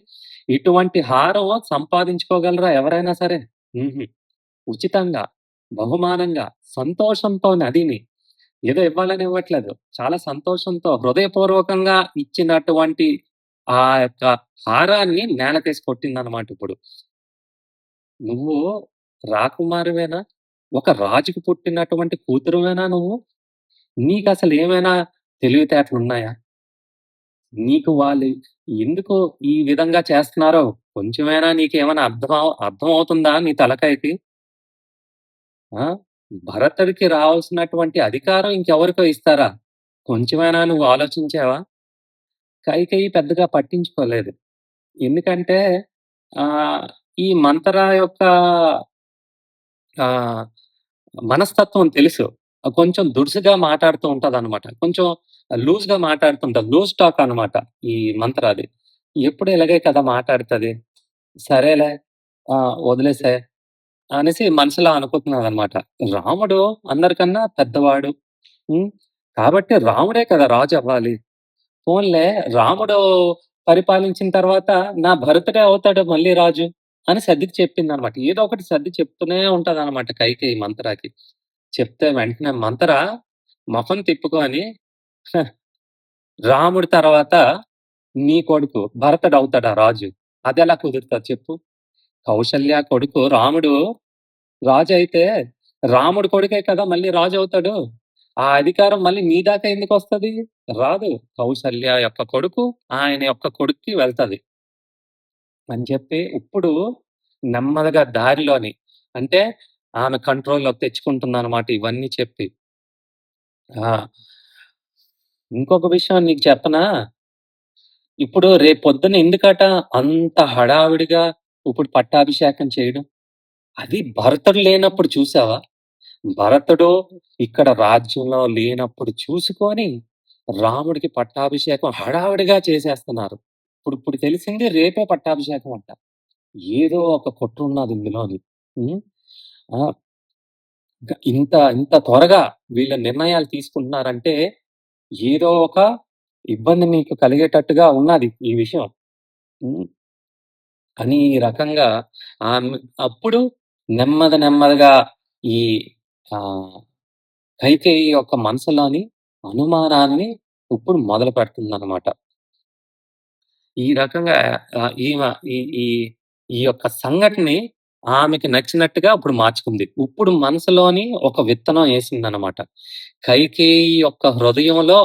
ఇటువంటి హారం సంపాదించుకోగలరా ఎవరైనా సరే? హుహు. ఉచితంగా, బహుమానంగా, సంతోషంతోని అదీని. ఏదో ఇవ్వాలని ఇవ్వట్లేదు. చాలా సంతోషంతో హృదయపూర్వకంగా ఇచ్చినటువంటి ఆ యొక్క హారాన్ని నేలకేసి కొట్టిందనమాట ఇప్పుడు. నువ్వు రాకుమారివేనా? ఒక రాజుకి పుట్టినటువంటి కూతురువేనా నువ్వు? నీకసలేమైనా తెలివితేటలున్నాయా? నీకు వాళ్ళు ఎందుకు ఈ విధంగా చేస్తున్నారో కొంచెమైనా నీకేమైనా అర్థమవుతుందా నీ తలకాయకి? ఆ! భరతుడికి రావాల్సినటువంటి అధికారం ఇంకెవరికో ఇస్తారా? కొంచెమైనా నువ్వు ఆలోచించావా? కైకేయి పెద్దగా పట్టించుకోలేదు. ఎందుకంటే ఆహ్, ఈ మంతర యొక్క ఆహ్, మనస్తత్వం తెలుసు. కొంచెం దురుసుగా మాటాడుతూ ఉంటదనమాట. కొంచెం లూజ్‌గా మాటాడుతుంటది. లూజ్ టాక్ అనమాట ఈ మంత్రాది. ఎప్పుడు ఇలాగే కదా మాటాడుతది. సరేలే వదిలేసేయి అనేసి మనసులో అనుకుంటున్నాననమాట. రాముడు అందరికన్నా పెద్దవాడు. హ్మ్. కాబట్టి రాముడే కదా రాజవ్వాలి. పోన్లే రాముడు పరిపాలించిన తర్వాత నా భరతుడే అవుతాడు మళ్ళీ రాజు అని సర్దికి చెప్పిందనమాట. ఏదో ఒకటి సర్ది చెప్తూనే ఉంటదనమాట కైకేయి మంతరకి. చెప్తే వెంటనే మంతర మొఖం తిప్పుకొని "హ! రాముడి తర్వాత నీ కొడుకు భరతుడవుతాడా రాజు? అదెలా కుదురుతది చెప్పు? కౌసల్య కొడుకు రాముడు రాజయితే, రాముడి కొడుకే కదా మళ్ళీ రాజవుతాడు. ఆ అధికారం మళ్ళీ నీ దాకా ఎందుకొస్తది? రాదు. కౌసల్య యొక్క కొడుకు, ఆయన యొక్క కొడుక్కి వెళ్తది. అని చెప్పి ఇప్పుడు నెమ్మదిగా దారిలోని అంటే ఆమె కంట్రోల్‌లోకి తెచ్చుకుంటుందనమాట ఇవన్నీ చెప్పి. ఆ! ఇంకొక విషయం నీకు చెప్పనా? ఇప్పుడు రేపొద్దున ఎందుకట అంత హడావిడిగా ఇప్పుడు పట్టాభిషేకం చేయడం? అది భరతుడు లేనప్పుడు చూసావా? భరతుడు ఇక్కడ రాజ్యంలో లేనప్పుడు చూసుకొని, రాముడికి పట్టాభిషేకం హడావిడిగా చేసేస్తున్నారు. ఇప్పుడు తెలిసింది రేపే పట్టాభిషేకం అంట. ఏదో ఒక కుట్రున్నది ఇందులోని. హ్మ్. ఆ! ఇంత త్వరగా వీళ్ళ నిర్ణయాలు తీసుకుంటున్నారంటే, ఏదో ఒక ఇబ్బంది మీకు కలిగేటట్టుగా ఉన్నది ఈ విషయం. హ్మ్. అని ఈ రకంగా ఆమె అప్పుడు నెమ్మదిగా ఈ ఆహ్, కైకేయి యొక్క మనసులోని అనుమానాన్ని ఇప్పుడు మొదలుపెడుతుందనమాట. ఈ రకంగా ఈమె ఈ ఈ ఈ యొక్క సంఘటనని ఆమెకి నచ్చినట్టుగా ఇప్పుడు మార్చుకుంది. ఇప్పుడు మనసులోని ఒక విత్తనం ఏసిందనమాట. కైకేయి యొక్క హృదయంలో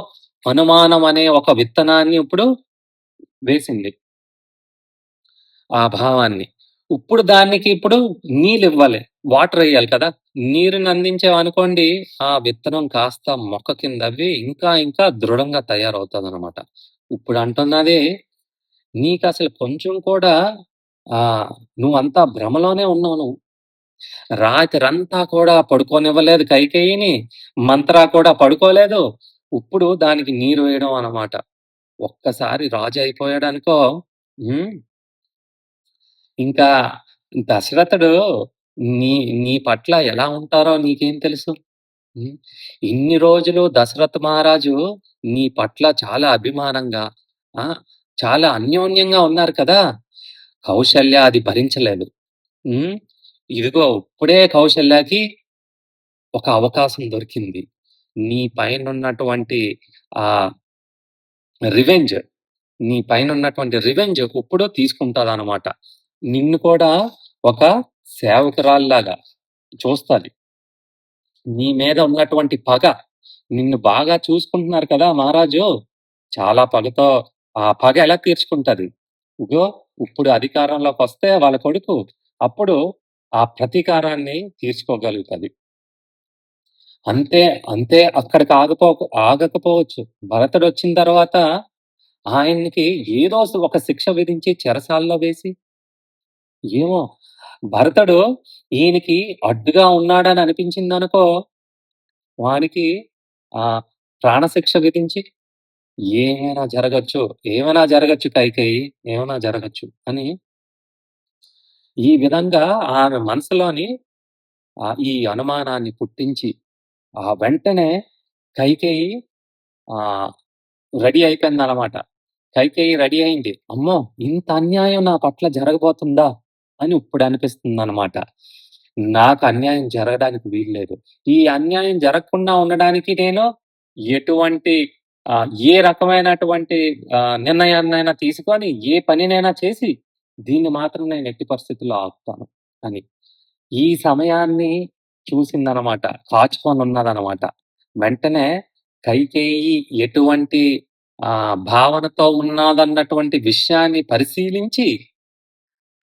అనుమానం అనే ఒక విత్తనాన్ని ఇప్పుడు వేసింది. ఆ భావాన్ని. ఇప్పుడు దానికి ఇప్పుడు నీళ్ళివ్వాలి. వాటరెయ్యాలి కదా! నీరునందించామనుకోండి, ఆ విత్తనం కాస్త మొక్క కిందవ్వి ఇంకా దృఢంగా తయారవుతదనమాట. ఇప్పుడంటున్నది, నీకసలు కొంచెం కూడా నువ్వంతా భ్రమలోనే ఉన్నావు నువ్వు. రాత్రంతా కూడా పడుకోనివ్వలేదు కైకేయిని. మంత్ర కూడా పడుకోలేదు. ఇప్పుడు దానికి నీరు వేయడం అన్నమాట. ఒక్కసారి రాజు అయిపోయాడనుకో. హ్మ్. ఇంకా దశరథుడు నీ నీ పట్ల ఎలా ఉంటారో నీకేం తెలుసు? హ్మ్. ఇన్ని రోజులు దశరథ మహారాజు నీ పట్ల చాలా అభిమానంగా, ఆ! చాలా అన్యోన్యంగా ఉన్నారు కదా! కౌసల్య అది భరించలేదు. హ్మ్. ఇదిగో ఇప్పుడే కౌసల్యకి ఒక అవకాశం దొరికింది. నీ పైనున్నటువంటి ఆహ్, రివెంజ్ నీ పైనున్నటువంటి రివెంజ్ ఇప్పుడు తీసుకుంటాదనమాట. నిన్ను కూడా ఒక సేవకురాల్లాగా చూస్తది. నీ మీద ఉన్నటువంటి పగ, నిన్ను బాగా చూసుకుంటున్నారు కదా మహారాజు, చాలా పగతో ఆ పగ ఎలా తీర్చుకుంటది. ఇగో ఇప్పుడు అధికారంలోకొస్తే వాళ్ళ కొడుకు, అప్పుడు ఆ ప్రతీకారాన్ని తీర్చుకోగలుగుతది. అంతే, అంతే అక్కడికి ఆగకపోవచ్చు. భరతుడొచ్చిన తర్వాత ఆయనకి ఏదో ఒక శిక్ష విధించి చెరసాలలో వేసి, ఏమో భరతుడు ఈయనకి అడ్డుగా ఉన్నాడని అనిపించిందనుకో, వానికి ప్రాణశిక్ష విధించి ఏమైనా జరగొచ్చు, ఏమైనా జరగొచ్చు కైకేయి, ఏమైనా జరగొచ్చు అని ఈ విధంగా ఆమె మనసులోని ఈ అనుమానాన్ని పుట్టించి, వెంటనే కైకేయి ఆహ్, రెడీ అయిపోయిందనమాట. కైకేయి రెడీ అయింది. అమ్మో! ఇంత అన్యాయం నా పట్ల జరగబోతుందా? అని ఇప్పుడనిపిస్తుందనమాట. నాకు అన్యాయం జరగడానికి వీల్లేదు. ఈ అన్యాయం జరగకుండా ఉండడానికి నేను ఎటువంటి ఏ రకమైనటువంటి నిర్ణయాన్నైనా తీసుకొని, ఏ పనినైనా చేసి, దీన్ని మాత్రం నేను ఎట్టి పరిస్థితుల్లో ఆపుతాను అని. ఈ సమయాన్ని చూసిందనమాట. కాచుకొనున్నదనమాట. వెంటనే కైకేయి ఎటువంటి భావనతో ఉన్నాదన్నటువంటి విషయాన్ని పరిశీలించి,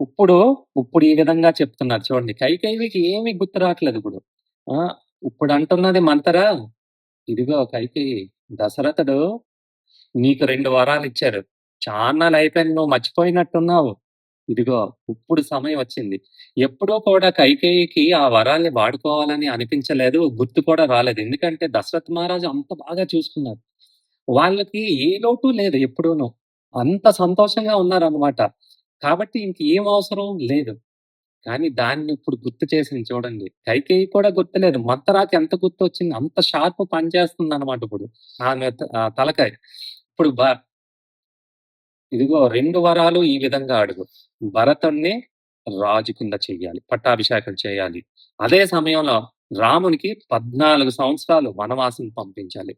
ఇప్పుడు, ఇప్పుడు ఈ విధంగా చెప్తున్నారు చూడండి. కైకేయికి ఏమి గుర్తు రాట్లేదిప్పుడు. ఆ! ఇప్పుడంటున్నది మంతర, ఇదిగో కైకేయి, దశరథుడు నీకు 2 వరాలిచ్చాడు. చాన్నాళ్ళయిపోయింది నువ్వు మర్చిపోయినట్టున్నావు. ఇదిగో ఇప్పుడు సమయం వచ్చింది. ఎప్పుడూ కూడా కైకేయికి ఆ వరాల్ని వాడుకోవాలని అనిపించలేదు. గుర్తు కూడా రాలేదు. ఎందుకంటే దశరథ మహారాజు అంత బాగా చూసుకున్నారు. వాళ్ళకి ఏ లోటు లేదు ఎప్పుడూను. అంత సంతోషంగా ఉన్నారనమాట. కాబట్టి ఇంకేం అవసరం లేదు. కానీ దాన్నిప్పుడు గుర్తు చేసింది చూడండి. కైకేయి కూడా గుర్తులేదు. మంతరాకి ఎంత గుర్తొచ్చింది. అంత షార్ప్ పనిచేస్తుందనమాట ఇప్పుడు. ఆమె తలకాయ. ఇప్పుడు ఇదిగో 2 వరాలు ఈ విధంగా అడుగు. భరతుడిని రాజు కింద చెయ్యాలి. పట్టాభిషేకం చేయాలి. అదే సమయంలో రామునికి 14 సంవత్సరాలు వనవాసం పంపించాలి.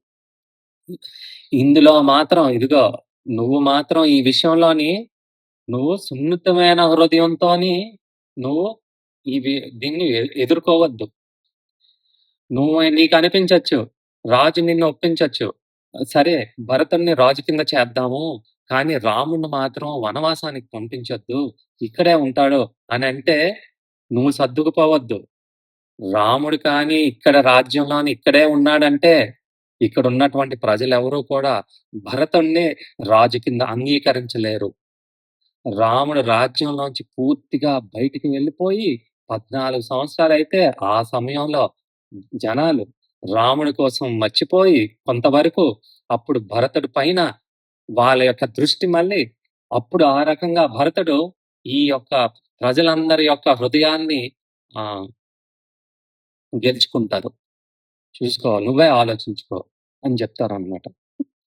ఇందులో మాత్రం ఇదిగో నువ్వు మాత్రం ఈ విషయంలోని నువ్వు సున్నితమైన హృదయంతోని నువ్వు ఇవి దీన్ని ఎదుర్కోవద్దు. నీకనిపించొచ్చు. రాజు నిన్ను ఒప్పించొచ్చు. సరే భరతుడిని రాజు కింద చేద్దాము. కానీ రాముడిని మాత్రం వనవాసానికి పంపించొద్దు. ఇక్కడే ఉంటాడు అనంటే నువ్వు సర్దుకుపోవద్దు. రాముడు కానీ ఇక్కడ రాజ్యంలోని ఇక్కడే ఉన్నాడంటే, ఇక్కడున్నటువంటి ప్రజలెవరూ కూడా భరతుడిని రాజు కింద అంగీకరించలేరు. రాముడు రాజ్యంలోంచి పూర్తిగా బయటికి వెళ్ళిపోయి 14 సంవత్సరాలైతే ఆ సమయంలో జనాలు రాముడి కోసం మర్చిపోయి కొంతవరకు అప్పుడు భరతుడి పైన వాళ్ళ యొక్క దృష్టి మళ్ళి అప్పుడు ఆ రకంగా భరతుడు ఈ యొక్క ప్రజలందరి యొక్క హృదయాన్ని ఆహ్, గెలుచుకుంటారు. చూసుకో నువ్వే ఆలోచించుకో అని జెప్తారనమాట.